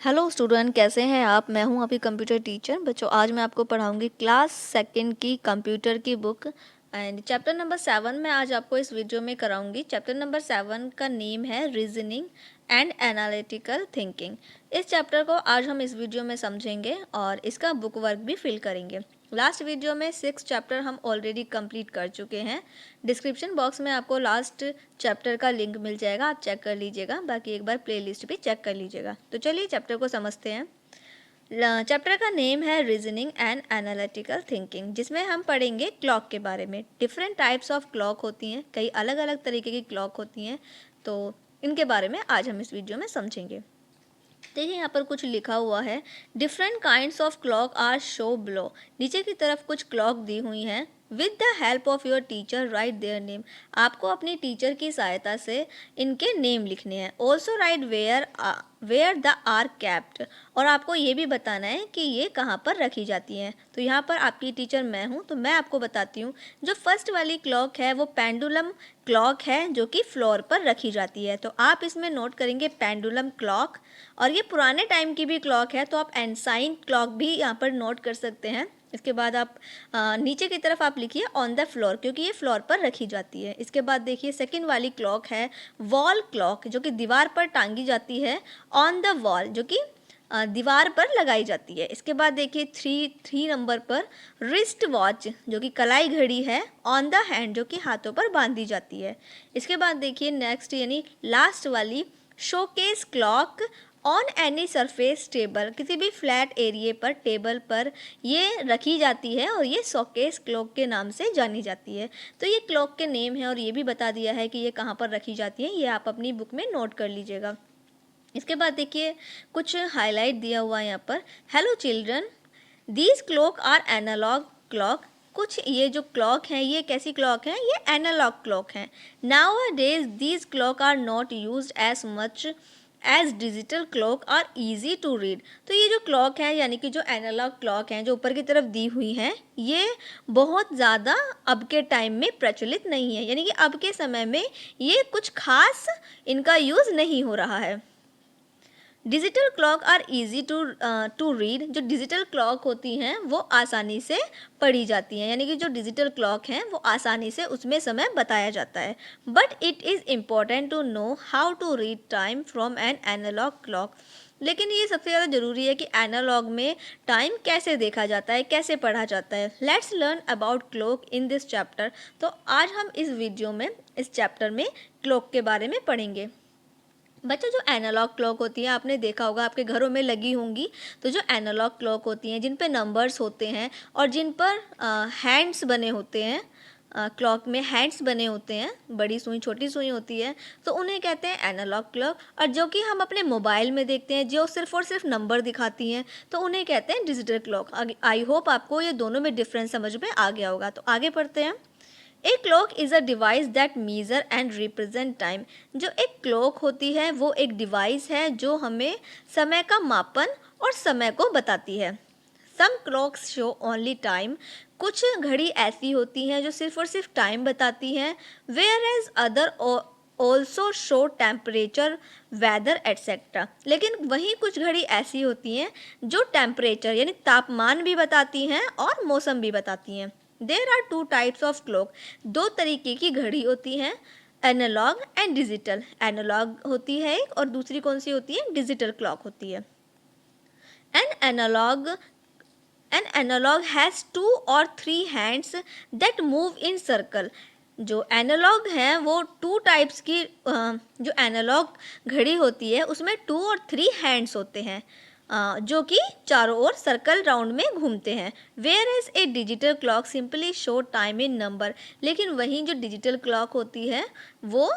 Hello student, कैसे हैं आप। मैं हूं आपकी कंप्यूटर टीचर। बच्चों, आज मैं आपको पढ़ाऊंगी क्लास सेकंड की कंप्यूटर की बुक एंड चैप्टर नंबर 7 में आज आपको इस वीडियो में कराऊंगी। चैप्टर नंबर 7 का नेम है रीजनिंग एंड एनालिटिकल थिंकिंग। इस चैप्टर को आज हम इस वीडियो में समझेंगे और इसका बुक वर्क भी फिल करेंगे। लास्ट वीडियो में 6 चैप्टर हम ऑलरेडी कंप्लीट कर चुके हैं। डिस्क्रिप्शन बॉक्स में आपको लास्ट चैप्टर का लिंक मिल जाएगा, आप चेक कर लीजिएगा। बाकी एक बार प्लेलिस्ट भी चेक कर लीजिएगा। तो चलिए चैप्टर को समझते हैं। चैप्टर का नेम है रीजनिंग एंड एनालिटिकल थिंकिंग, जिसमें हम पढ़ेंगे क्लॉक के बारे में। डिफरेंट टाइप्स ऑफ क्लॉक होती हैं, कई अलग अलग तरीके की क्लॉक होती हैं, तो इनके बारे में आज हम इस वीडियो में समझेंगे। देखिए यहाँ पर कुछ लिखा हुआ है, different kinds of clock are show below. नीचे की तरफ कुछ क्लॉक दी हुई हैं। With the help of your teacher write their name. आपको अपनी टीचर की सहायता से इनके नेम लिखने हैं। Also write where they are kept. और आपको ये भी बताना है कि ये कहाँ पर रखी जाती हैं। तो यहाँ पर आपकी टीचर मैं हूँ, तो मैं आपको बताती हूँ। जो फर्स्ट वाली क्लॉक है वो पेंडुलम क्लॉक है, जो कि फ्लोर पर रखी जाती है। तो आप इसमें नोट करेंगे पेंडुलम क्लॉक। और ये पुराने टाइम की भी क्लॉक है, तो आप एनसाइन क्लॉक भी यहाँ पर नोट कर सकते हैं। इसके बाद आप नीचे की तरफ आप लिखिए ऑन द फ्लोर, क्योंकि ये फ्लोर पर रखी जाती है। इसके बाद देखिए सेकंड वाली क्लॉक है वॉल क्लॉक, जो कि दीवार पर टांगी जाती है। ऑन द वॉल, जो कि दीवार पर लगाई जाती है। इसके बाद देखिए थ्री नंबर पर रिस्ट वॉच, जो कि कलाई घड़ी है। ऑन द हैंड, जो कि हाथों पर बांधी जाती है। इसके बाद देखिए नेक्स्ट यानी लास्ट वाली showcase clock on any surface table, किसी भी फ्लैट एरिए पर टेबल पर ये रखी जाती है और ये शोकेस क्लॉक के नाम से जानी जाती है। तो ये क्लॉक के नेम है और ये भी बता दिया है कि ये कहाँ पर रखी जाती है। ये आप अपनी बुक में नोट कर लीजिएगा। इसके बाद देखिए कुछ हाईलाइट दिया हुआ है यहाँ पर। Hello children, these clock are analog clock. कुछ ये जो क्लॉक हैं ये कैसी क्लॉक हैं, ये एनालॉग क्लॉक हैं। Nowadays these clock are not used as much as digital clock are easy to read. तो ये जो क्लॉक है यानी कि जो एनालॉग क्लॉक हैं जो ऊपर की तरफ दी हुई हैं, ये बहुत ज़्यादा अब के टाइम में प्रचलित नहीं है, यानी कि अब के समय में ये कुछ खास इनका यूज़ नहीं हो रहा है। Digital clock are easy to read. जो डिजिटल क्लॉक होती हैं वो आसानी से पढ़ी जाती हैं, यानी कि जो डिजिटल क्लॉक हैं वो आसानी से उसमें समय बताया जाता है। But it is important to know how to read time from an analog clock. लेकिन ये सबसे ज़्यादा ज़रूरी है कि एनालॉग में टाइम कैसे देखा जाता है, कैसे पढ़ा जाता है। Let's learn about clock in this chapter. तो आज हम इस वीडियो में इस चैप्टर में क्लॉक के बारे में पढ़ेंगे। बच्चों, जो एनालॉग क्लॉक होती है आपने देखा होगा, आपके घरों में लगी होंगी। तो जो एनालॉग क्लॉक होती हैं जिन पे नंबर्स होते हैं और जिन पर हैंड्स बने होते हैं, क्लॉक में हैंड्स बने होते हैं, बड़ी सुई छोटी सुई होती है, तो उन्हें कहते हैं एनालॉग क्लॉक। और जो कि हम अपने मोबाइल में देखते हैं जो सिर्फ और सिर्फ नंबर दिखाती हैं, तो उन्हें कहते हैं डिजिटल क्लॉक। आई होप आपको ये दोनों में डिफरेंस समझ में आ गया होगा। तो आगे पढ़ते हैं। ए clock is a device that measure and represent time. जो एक क्लॉक होती है वो एक डिवाइस है जो हमें समय का मापन और समय को बताती है। सम क्लॉक्स शो ओनली टाइम। कुछ घड़ी ऐसी होती हैं जो सिर्फ और सिर्फ टाइम बताती हैं। Whereas other also show temperature, weather etcetera. लेकिन वहीं कुछ घड़ी ऐसी होती हैं जो टेम्परेचर यानी तापमान भी बताती हैं और मौसम भी बताती हैं। There are two types of clock. दो तरीके की घड़ी होती हैं, एनालॉग एंड डिजिटल। एनालॉग होती है एक, और दूसरी कौन सी होती है, डिजिटल क्लॉक होती है। An analog An analog has 2 or 3 hands that move in circle। जो एनालॉग हैं वो 2 टाइप्स की जो एनालॉग घड़ी होती है उसमें 2 और 3 हैंड्स होते हैं, जो कि चारों ओर सर्कल राउंड में घूमते हैं। Whereas a digital clock simply show time in number. लेकिन वहीं जो डिजिटल क्लॉक होती है वो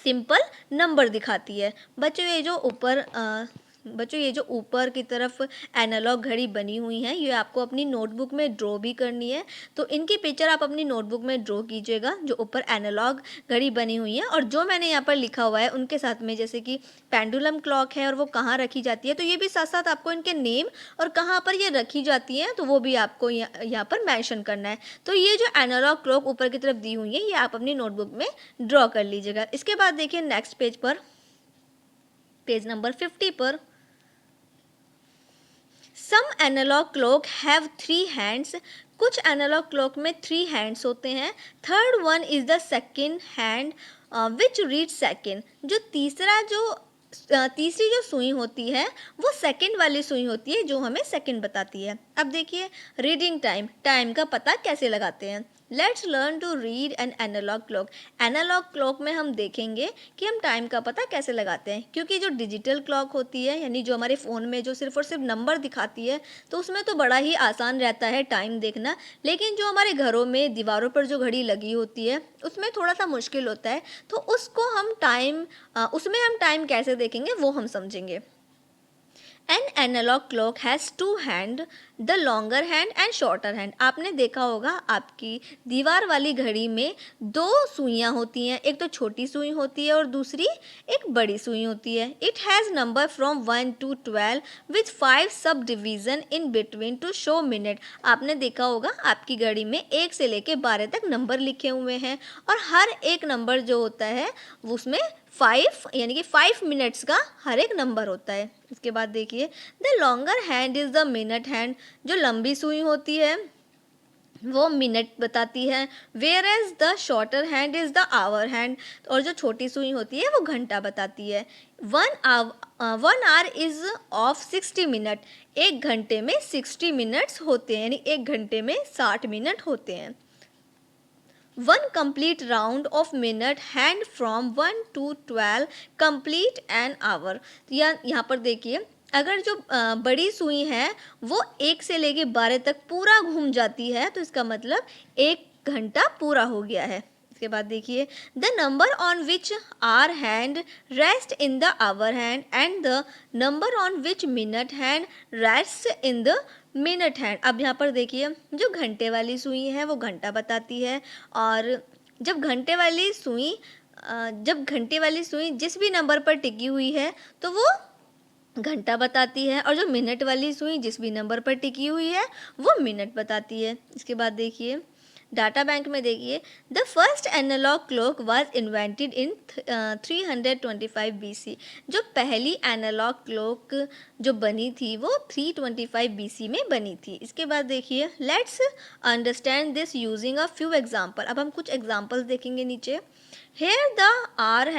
सिंपल नंबर दिखाती है। बच्चों ये जो ऊपर की तरफ एनालॉग घड़ी बनी हुई है ये आपको अपनी नोटबुक में ड्रॉ भी करनी है। तो इनकी पिक्चर आप अपनी नोटबुक में ड्रॉ कीजिएगा, जो ऊपर एनालॉग घड़ी बनी हुई है और जो मैंने यहाँ पर लिखा हुआ है उनके साथ में, जैसे कि पेंडुलम क्लॉक है और वो कहाँ रखी जाती है, तो ये भी साथ साथ आपको इनके नेम और कहाँ पर ये रखी जाती है तो वो भी आपको यहाँ पर मैंशन करना है। तो ये जो एनालॉग क्लॉक ऊपर की तरफ दी हुई है ये आप अपनी नोटबुक में ड्रॉ कर लीजिएगा। इसके बाद देखिए नेक्स्ट पेज पर, पेज नंबर 50 पर, सम एनालॉग क्लॉक हैव 3 हैंड्स, कुछ एनालॉग क्लॉक में 3 हैंड्स होते हैं। Third one is the second hand which read second, जो तीसरी जो सुई होती है वो सेकंड वाली सुई होती है जो हमें सेकंड बताती है। अब देखिए रीडिंग टाइम, टाइम का पता कैसे लगाते हैं। Let's learn to read an analog clock. Analog clock में हम देखेंगे कि हम टाइम का पता कैसे लगाते हैं, क्योंकि जो डिजिटल क्लॉक होती है यानी जो हमारे फ़ोन में जो सिर्फ और सिर्फ नंबर दिखाती है तो उसमें तो बड़ा ही आसान रहता है टाइम देखना, लेकिन जो हमारे घरों में दीवारों पर जो घड़ी लगी होती है उसमें थोड़ा सा मुश्किल होता है, तो उसमें हम टाइम कैसे देखेंगे वो हम समझेंगे। An analog clock has two hand, the longer hand and shorter hand। आपने देखा होगा आपकी दीवार वाली घड़ी में दो सुइयां होती हैं, एक तो छोटी सुई होती है और दूसरी एक बड़ी सुई होती है। It has number from 1 to 12 with 5 sub division in between to show minute। आपने देखा होगा आपकी घड़ी में 1 से लेके 12 तक नंबर लिखे हुए हैं और हर एक नंबर जो होता है उसमें 5 यानी कि 5 मिनट्स का हर एक नंबर होता है। इसके बाद देखिए the longer hand is the minute hand, जो लंबी सुई होती है वो मिनट बताती है। Whereas the shorter hand is the hour hand, और जो छोटी सुई होती है वो घंटा बताती है। 1 आवर इज ऑफ 60 मिनट, एक घंटे में 60 मिनट्स होते हैं यानी एक घंटे में 60 मिनट होते हैं। 1 complete round of minute hand from 1 to 12 complete an hour। यहाँ पर देखिए अगर जो बड़ी सुई है वो 1 से लेके 12 तक पूरा घूम जाती है तो इसका मतलब 1 घंटा पूरा हो गया है। इसके बाद देखिए the number on which hour hand rest in the hour hand and the number on which minute hand rest in the minute hand. अब यहाँ पर देखिए जो घंटे वाली सुई है वो घंटा बताती है, और जब घंटे वाली सुई जिस भी नंबर पर टिकी हुई है तो वो घंटा बताती है, और जो मिनट वाली सुई जिस भी नंबर पर टिकी हुई है वो मिनट बताती है। इसके बाद देखिए डाटा बैंक में देखिए the first analog clock was invented in 325 BC। जो पहली एनालॉग क्लॉक जो बनी थी वो 325 BC में बनी थी। इसके बाद देखिए let's understand this using a few example. अब हम कुछ एग्जाम्पल्स देखेंगे नीचे। Here the hour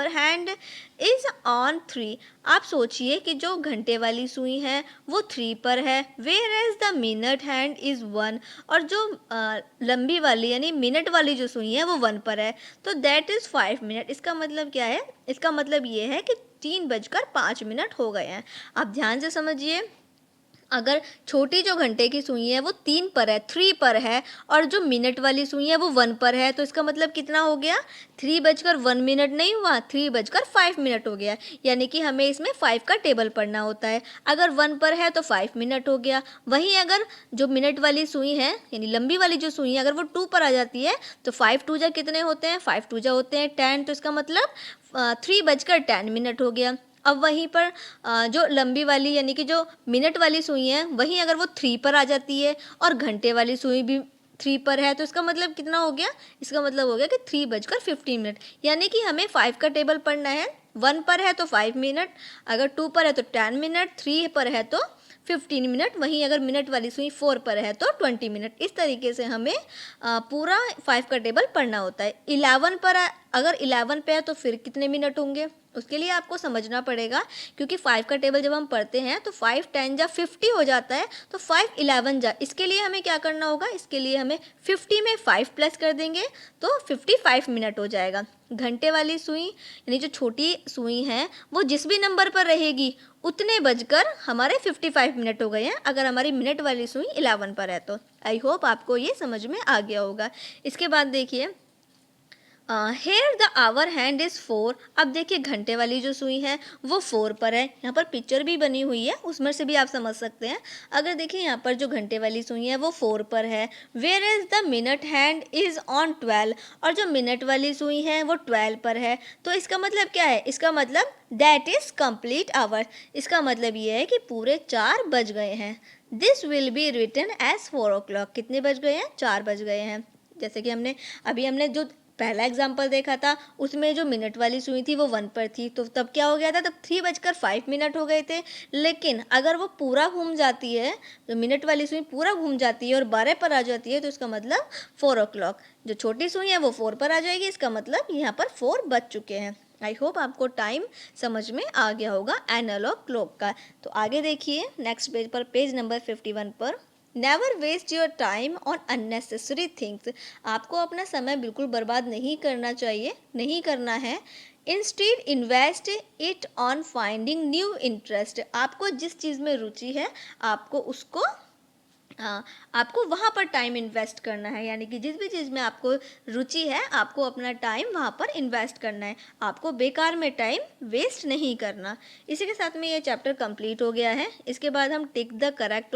hand is on 3। आप सोचिए कि जो घंटे वाली सुई है वो 3 पर है। Whereas the minute hand is 1, और जो लंबी वाली यानी मिनट वाली जो सुई है वो 1 पर है, तो दैट इज 5 मिनट। इसका मतलब क्या है, इसका मतलब ये है कि 3:05 हो गए हैं। आप ध्यान से समझिए, अगर छोटी जो घंटे की सुई है वो 3 पर है, 3 पर है, और जो मिनट वाली सुई है वो 1 पर है, तो इसका मतलब कितना हो गया, 3:01 नहीं हुआ, 3:05 हो गया। यानी कि हमें इसमें 5 का टेबल पढ़ना होता है। अगर 1 पर है तो 5 मिनट हो गया। वहीं अगर जो मिनट वाली सुई है यानी लंबी वाली जो सुई है अगर वो 2 पर आ जाती है तो 5 2 जा कितने होते हैं, 5 2 जा होते हैं 10, तो इसका मतलब 3:10 हो गया। अब वहीं पर जो लंबी वाली यानी कि जो मिनट वाली सुई है वहीं अगर वो 3 पर आ जाती है और घंटे वाली सुई भी 3 पर है तो इसका मतलब कितना हो गया, इसका मतलब हो गया कि 3:15 यानी कि हमें 5 का टेबल पढ़ना है। 1 पर है तो 5 मिनट, अगर 2 पर है तो 10 मिनट, 3 पर है तो 15 मिनट, वहीं अगर मिनट वाली सुई 4 पर है तो 20 मिनट। इस तरीके से हमें पूरा 5 का टेबल पढ़ना होता है। 11 पर अगर 11 पे है तो फिर कितने मिनट होंगे, उसके लिए आपको समझना पड़ेगा, क्योंकि 5 का टेबल जब हम पढ़ते हैं तो 5 10 जा 50 हो जाता है, तो 5 11 जा, इसके लिए हमें क्या करना होगा, इसके लिए हमें 50 में 5 प्लस कर देंगे तो 55 मिनट हो जाएगा। घंटे वाली सुई यानी जो छोटी सुई है वो जिस भी नंबर पर रहेगी उतने बजकर हमारे 55 मिनट हो गए हैं, अगर हमारी मिनट वाली सुई 11 पर है तो। आई होप आपको ये समझ में आ गया होगा। इसके बाद देखिए here the hour hand is 4। अब देखिए घंटे वाली जो सुई है वो 4 पर है, यहाँ पर पिक्चर भी बनी हुई है उसमें से भी आप समझ सकते हैं। अगर देखिए यहाँ पर जो घंटे वाली सुई है वो 4 पर है। Where is the minute hand is on 12, और जो मिनट वाली सुई है वो 12 पर है, तो इसका मतलब क्या है, इसका मतलब दैट इज़ कंप्लीट आवर। इसका मतलब ये है कि पूरे 4 बज गए हैं। This will be written as 4 o'clock। कितने बज गए हैं, 4 बज गए हैं। जैसे कि हमने जो पहला एग्जाम्पल देखा था उसमें जो मिनट वाली सुई थी वो 1 पर थी, तो तब क्या हो गया था, तब 3:05 हो गए थे। लेकिन अगर वो पूरा घूम जाती है, तो मिनट वाली सुई पूरा घूम जाती है और 12 पर आ जाती है, तो इसका मतलब 4 o'clock। जो छोटी सुई है वो 4 पर आ जाएगी, इसका मतलब यहाँ पर 4 बज चुके हैं। आई होप आपको टाइम समझ में आ गया होगा एनालॉग क्लॉक का। तो आगे देखिए नेक्स्ट पेज पर, पेज नंबर 51 पर, never waste your time on unnecessary things. आपको अपना समय बिल्कुल बर्बाद नहीं करना चाहिए, नहीं करना है। Instead invest it on finding new interest. आपको जिस चीज़ में रुचि है आपको उसको आपको वहाँ पर टाइम इन्वेस्ट करना है, यानी कि जिस भी चीज़ में आपको रुचि है आपको अपना टाइम वहाँ पर इन्वेस्ट करना है, आपको बेकार में टाइम वेस्ट नहीं करना। इसी के साथ में ये चैप्टर कंप्लीट हो गया है। इसके बाद हम टिक द करेक्ट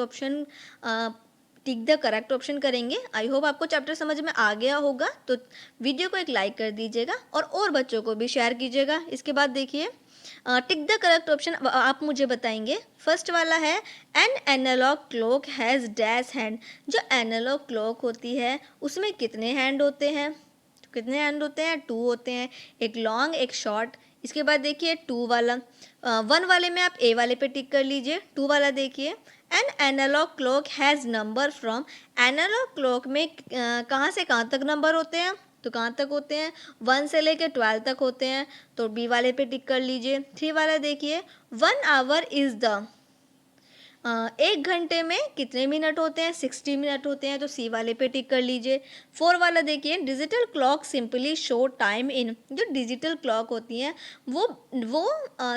ऑप्शन करेंगे। आई होप आपको चैप्टर समझ में आ गया होगा, तो वीडियो को एक लाइक कर दीजिएगा और बच्चों को भी शेयर कीजिएगा। इसके बाद देखिए टिक द करेक्ट ऑप्शन आप मुझे बताएंगे। फर्स्ट वाला है an analog clock has dash hand. जो एनालॉग क्लॉक होती है उसमें कितने हैंड होते हैं, कितने हैंड होते हैं, 2 होते हैं, एक लॉन्ग एक शॉर्ट। इसके बाद देखिए 2 वाला, 1 वाले में आप ए वाले पे टिक कर लीजिए। 2 वाला देखिए an analog clock has number from. Analog clock में कहाँ से कहाँ तक नंबर होते हैं, तो कहाँ तक होते हैं, 1 से लेकर 12 तक होते हैं, तो बी वाले पे टिक कर लीजिए। 3 वाला देखिए 1 आवर इज़ द, 1 घंटे में कितने मिनट होते हैं, 60 मिनट होते हैं, तो सी वाले पे टिक कर लीजिए। 4 वाला देखिए digital clock simply show time इन। जो डिजिटल क्लॉक होती हैं वो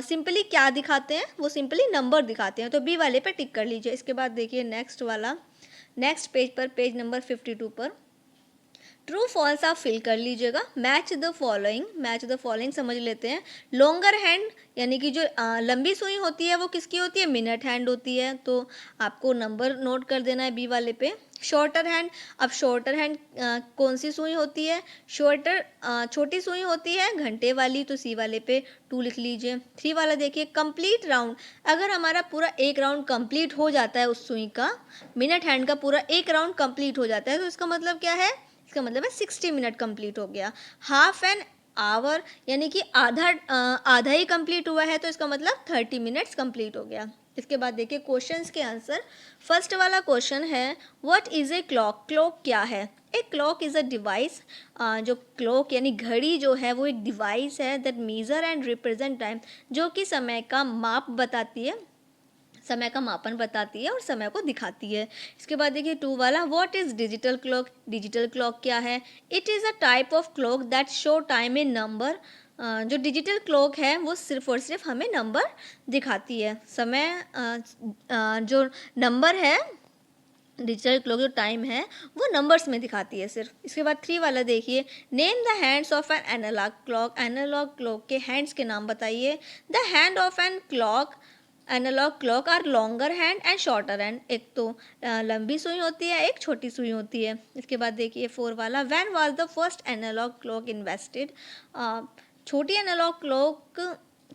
सिंपली क्या दिखाते हैं, वो सिंपली नंबर दिखाते हैं, तो बी वाले पे टिक कर लीजिए। इसके बाद देखिए नेक्स्ट वाला, नेक्स्ट पेज पर, पेज नंबर 52 पर ट्रू फॉल्स आप फिल कर लीजिएगा। मैच द फॉलोइंग समझ लेते हैं। लॉन्गर हैंड यानी कि जो लंबी सुई होती है वो किसकी होती है, मिनट हैंड होती है, तो आपको नंबर नोट कर देना है बी वाले पे। शॉर्टर हैंड, अब शॉर्टर हैंड कौन सी सुई होती है, छोटी सुई होती है घंटे वाली, तो सी वाले पे 2 लिख लीजिए। 3 वाला देखिए कंप्लीट राउंड, अगर हमारा पूरा एक राउंड कंप्लीट हो जाता है उस सुई का, मिनट हैंड का पूरा एक राउंड कंप्लीट हो जाता है, तो इसका मतलब क्या है, इसका मतलब है 60 मिनट कंप्लीट हो गया। हाफ एन आवर यानी कि आधा ही कंप्लीट हुआ है, तो इसका मतलब 30 मिनट्स कंप्लीट हो गया। इसके बाद देखिए क्वेश्चंस के आंसर। फर्स्ट वाला क्वेश्चन है what is a clock. Clock क्या है, a clock is a device. जो क्लॉक यानी घड़ी जो है वो एक डिवाइस है that measure and represent time, जो कि समय का माप बताती है, समय का मापन बताती है और समय को दिखाती है। इसके बाद देखिए 2 वाला what is digital clock. Digital clock क्या है, it is a type of clock that show time in number. जो डिजिटल क्लॉक है वो सिर्फ और सिर्फ हमें नंबर दिखाती है, समय जो नंबर है, डिजिटल क्लॉक जो टाइम है वो नंबर्स में दिखाती है सिर्फ। इसके बाद 3 वाला देखिए name the hands of an analog clock. Analog clock के हैंड्स के नाम बताइए। The hand of an clock, analog clock are longer hand and shorter hand. एक तो लंबी सुई होती है, एक छोटी सुई होती है। इसके बाद देखिए 4 वाला when was the first analog clock invested. छोटी एनालॉग क्लॉक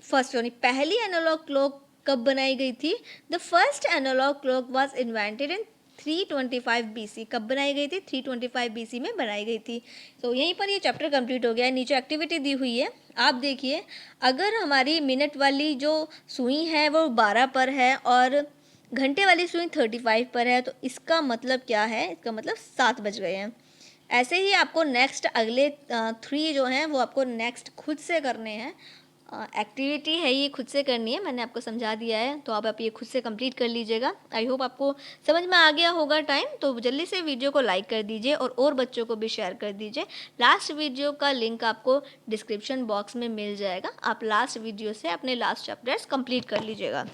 फर्स्ट यानी पहली एनालॉग क्लॉक कब बनाई गई थी। The first analog clock was invented in 325 BC। कब बनाई गई थी, 325 BC में बनाई गई थी। तो यहीं पर ये चैप्टर कंप्लीट हो गया है। नीचे एक्टिविटी दी हुई है, आप देखिए अगर हमारी मिनट वाली जो सुई है वो 12 पर है और घंटे वाली सुई 35 पर है, तो इसका मतलब क्या है, इसका मतलब 7 बज गए हैं। ऐसे ही आपको नेक्स्ट अगले 3 जो हैं वो आपको नेक्स्ट खुद से करने हैं। एक्टिविटी है ये, खुद से करनी है, मैंने आपको समझा दिया है, तो आप ये खुद से कंप्लीट कर लीजिएगा। आई होप आपको समझ में आ गया होगा टाइम, तो जल्दी से वीडियो को लाइक कर दीजिए और बच्चों को भी शेयर कर दीजिए। लास्ट वीडियो का लिंक आपको डिस्क्रिप्शन बॉक्स में मिल जाएगा, आप लास्ट वीडियो से अपने लास्ट चैप्टर्स कंप्लीट कर लीजिएगा।